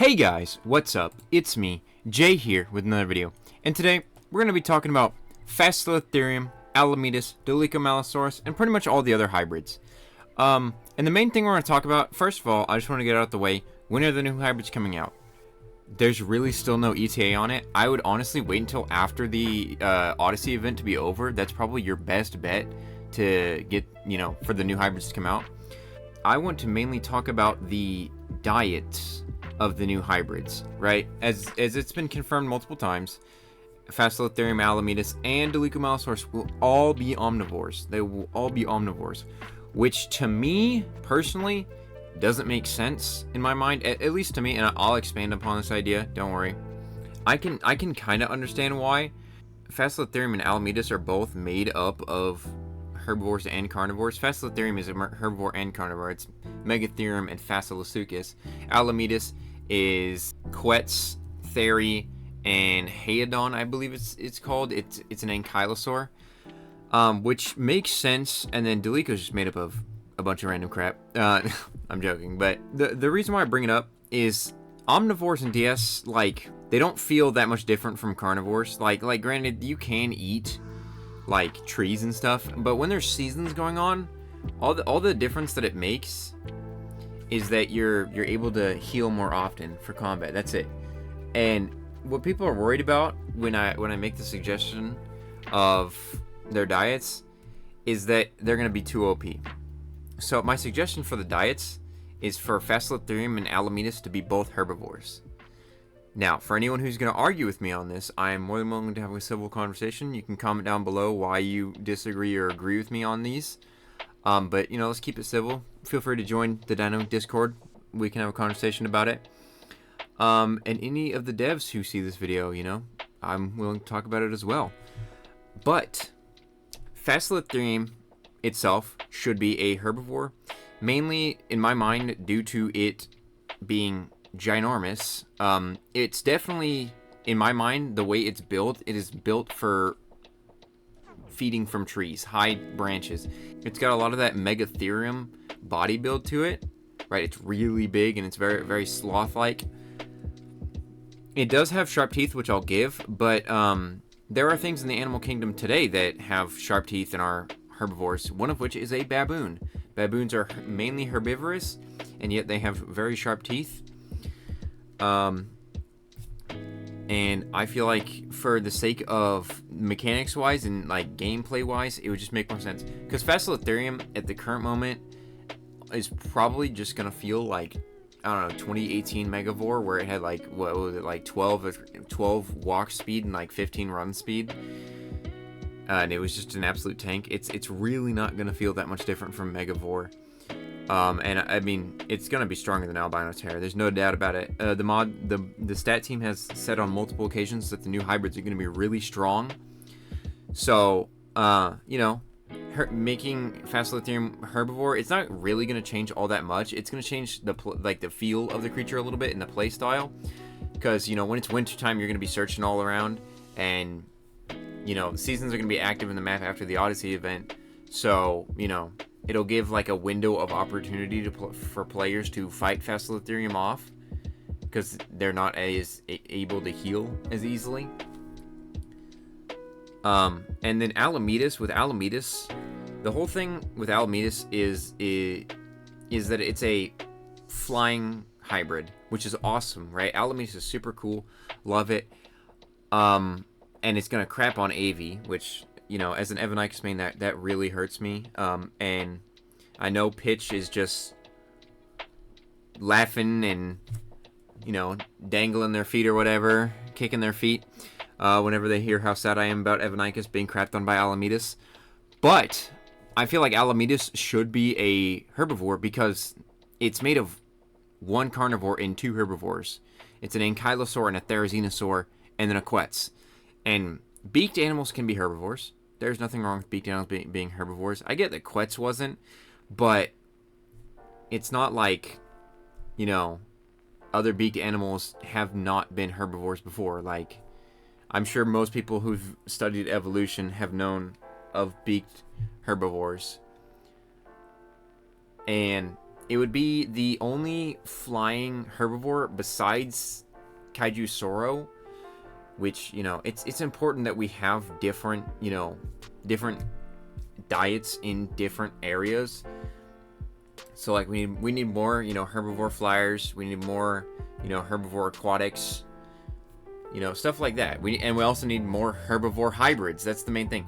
Hey guys, what's up? It's me, Jay here with another video. And today, we're going to be talking about Fasolatherium, Alametus, Dolichomalosaurus, and pretty much all the other hybrids. And the main thing we're going to talk about, first of all, I just want to get out of the way, when are the new hybrids coming out? There's really still no ETA on it. I would honestly wait until after the Odyssey event to be over. That's probably your best bet to get, for the new hybrids to come out. I want to mainly talk about the diets of the new hybrids, right? As it's been confirmed multiple times, Fasolatherium, Alametus, and Dolichomalosaurus will all be omnivores. They will all be omnivores, which to me, personally, doesn't make sense in my mind, at least to me, and I'll expand upon this idea, don't worry. I can kind of understand why. Fasolatherium and Alametus are both made up of herbivores and carnivores. Fasolatherium is a herbivore and carnivore. It's Megatherium and Fasolatherium. Alametus is Quetz, Theri, and Haedon, I believe it's called. It's an ankylosaur, which makes sense. And then Dolicho's just made up of a bunch of random crap. I'm joking, but the reason why I bring it up is omnivores and DS, like, they don't feel that much different from carnivores. Like granted, you can eat like trees and stuff, but when there's seasons going on, all the difference that it makes is that you're able to heal more often for combat. That's it. And what people are worried about when I make the suggestion of their diets is that they're going to be too OP. So my suggestion for the diets is for Fasolatherium and Alametus to be both herbivores. Now, for anyone who's going to argue with me on this, I am more than willing to have a civil conversation. You can comment down below why you disagree or agree with me on these. But, let's keep it civil. Feel free to join the Dynamic Discord. We can have a conversation about it. And any of the devs who see this video, I'm willing to talk about it as well. But Fasolatherium itself should be a herbivore, mainly, in my mind, due to it being ginormous. It's definitely, in my mind, the way it's built, it is built for feeding from trees, high branches. It's got a lot of that Megatherium body build to it, right? It's really big and it's very, very sloth-like. It does have sharp teeth, which I'll give, but there are things in the animal kingdom today that have sharp teeth and are herbivores, one of which is a baboon. Baboons are mainly herbivorous, and yet they have very sharp teeth. And I feel like for the sake of mechanics-wise and like gameplay-wise, it would just make more sense. Because Fasolatherium at the current moment is probably just gonna feel like, I don't know, 2018 Megavore, where it had like, what was it, like 12 walk speed and like 15 run speed. And it was just an absolute tank. It's really not gonna feel that much different from Megavore. And I mean, it's gonna be stronger than Albino Terror. There's no doubt about it. The stat team has said on multiple occasions that the new hybrids are gonna be really strong. So, making Fasolatherium herbivore, it's not really gonna change all that much. It's gonna change the feel of the creature a little bit and the play style, because when it's wintertime, you're gonna be searching all around, and the seasons are gonna be active in the map after the Odyssey event. So it'll give like a window of opportunity for players to fight Fasolatherium off, because they're not as able to heal as easily. And then Alametus, with Alametus, the whole thing with Alametus is that it's a flying hybrid, which is awesome, right? Alametus is super cool, love it. And it's gonna crap on AV, which, as an Evanicus main, that really hurts me. And I know Pitch is just laughing and, dangling their feet or whatever, kicking their feet, whenever they hear how sad I am about Evanicus being crapped on by Alametus. But I feel like Alametus should be a herbivore because it's made of one carnivore and two herbivores. It's an ankylosaur and a therizinosaur and then a Quetz. And beaked animals can be herbivores. There's nothing wrong with beaked animals being herbivores. I get that Quetz wasn't, but it's not like, other beaked animals have not been herbivores before. Like, I'm sure most people who've studied evolution have known of beaked herbivores. And it would be the only flying herbivore besides Kaiju Soro, which, you know, it's important that we have different, you know, different diets in different areas. So like we need more, you know, herbivore flyers. We need more, you know, herbivore aquatics. You know, stuff like that. We also need more herbivore hybrids. That's the main thing.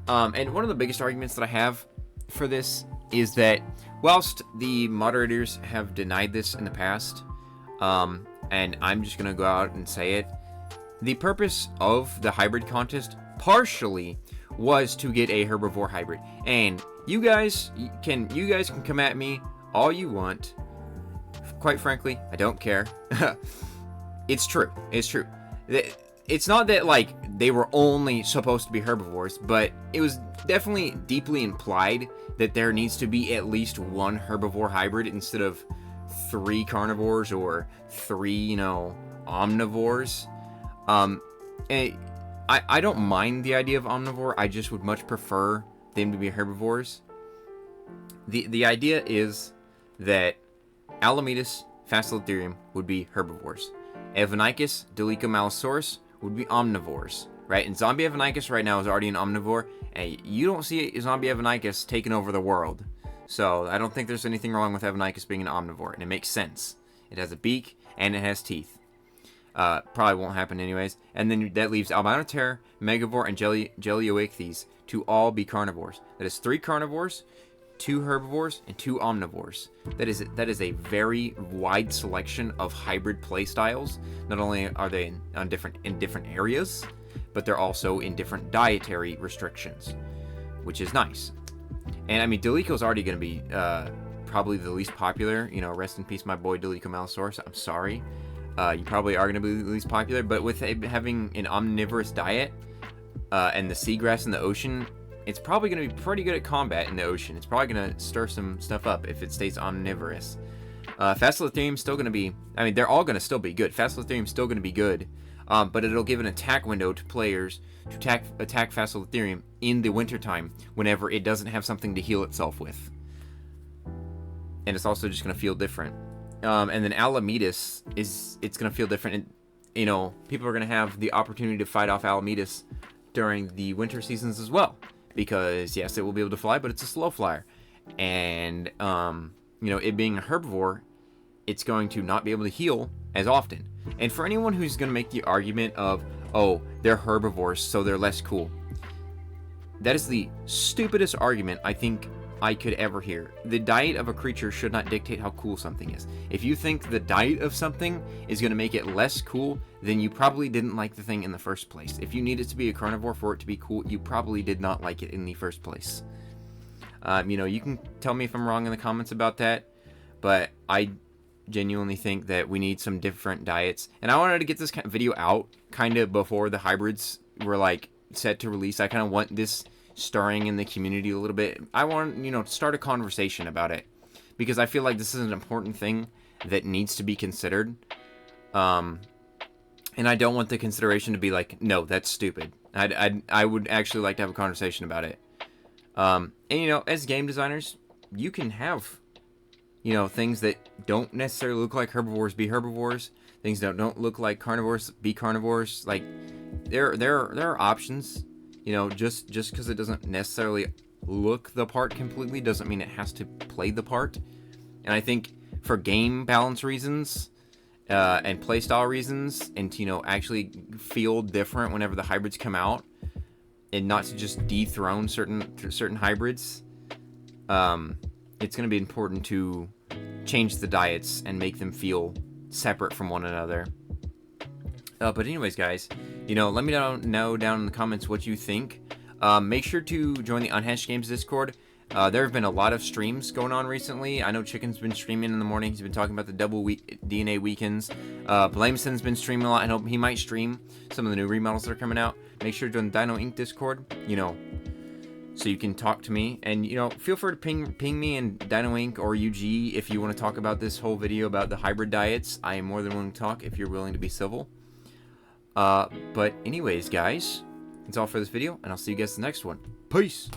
And one of the biggest arguments that I have for this is that whilst the moderators have denied this in the past, and I'm just gonna go out and say it, the purpose of the hybrid contest partially was to get a herbivore hybrid. And you guys can come at me all you want. Quite frankly, I don't care. It's true. It's true. It's not that like they were only supposed to be herbivores, but it was definitely deeply implied that there needs to be at least one herbivore hybrid instead of 3 carnivores or 3, you know, omnivores. And I don't mind the idea of omnivore. I just would much prefer them to be herbivores. The idea is that Alametus, Fasolatherium would be herbivores. Evanicus, Dolichomalosaurus would be omnivores, right? And Zombie Evanicus right now is already an omnivore, and you don't see Zombie Evanicus taking over the world. So I don't think there's anything wrong with Evanicus being an omnivore, and it makes sense. It has a beak, and it has teeth. Probably won't happen anyways. And then that leaves Albinoterror, Megavore, and Gelioichthyes to all be carnivores. That is 3 carnivores, 2 herbivores, and 2 omnivores. That is a very wide selection of hybrid playstyles. Not only are they in different areas, but they're also in different dietary restrictions, which is nice. And I mean, Dolicho's already going to be probably the least popular. You know, rest in peace, my boy Dolichomalosaurus. I'm sorry. You probably are going to be the least popular, but with having an omnivorous diet and the seagrass in the ocean, it's probably going to be pretty good at combat in the ocean. It's probably going to stir some stuff up if it stays omnivorous. Fasolatherium's still going to be... I mean, they're all going to still be good. Fasolatherium's still going to be good, but it'll give an attack window to players to attack Fasolatherium in the wintertime whenever it doesn't have something to heal itself with. And it's also just going to feel different. And then Alametus it's going to feel different. And, you know, people are going to have the opportunity to fight off Alametus during the winter seasons as well. Because, yes, it will be able to fly, but it's a slow flyer. And, you know, it being a herbivore, it's going to not be able to heal as often. And for anyone who's going to make the argument of, oh, they're herbivores, so they're less cool, that is the stupidest argument I think I could ever hear. The diet of a creature should not dictate how cool something is. If you think the diet of something is going to make it less cool, then you probably didn't like the thing in the first place. If you need it to be a carnivore for it to be cool, you probably did not like it in the first place. You know, you can tell me if I'm wrong in the comments about that, but I genuinely think that we need some different diets. And I wanted to get this video out kind of before the hybrids were like set to release. I kind of want this stirring in the community a little bit. I want, you know, to start a conversation about it, because I feel like this is an important thing that needs to be considered. And I don't want the consideration to be like, no, that's stupid. I would actually like to have a conversation about it. And, you know, as game designers, you can have, you know, things that don't necessarily look like herbivores be herbivores. Things that don't look like carnivores be carnivores. Like, there are options. You know, just because it doesn't necessarily look the part completely doesn't mean it has to play the part. And I think for game balance reasons and playstyle reasons, and to, you know, actually feel different whenever the hybrids come out, and not to just dethrone certain hybrids, it's going to be important to change the diets and make them feel separate from one another. But anyways, guys, you know, let me know down in the comments what you think. Make sure to join the Unhatched Games Discord. There have been a lot of streams going on recently. I know Chicken's been streaming in the morning. He's been talking about the double DNA weekends. Blameson's been streaming a lot. I hope he might stream some of the new remodels that are coming out. Make sure to join the Dino Inc. Discord, you know, so you can talk to me. And, you know, feel free to ping me and Dino Inc. or UG if you want to talk about this whole video about the hybrid diets. I am more than willing to talk if you're willing to be civil. But anyways, guys, that's all for this video, and I'll see you guys in the next one. Peace!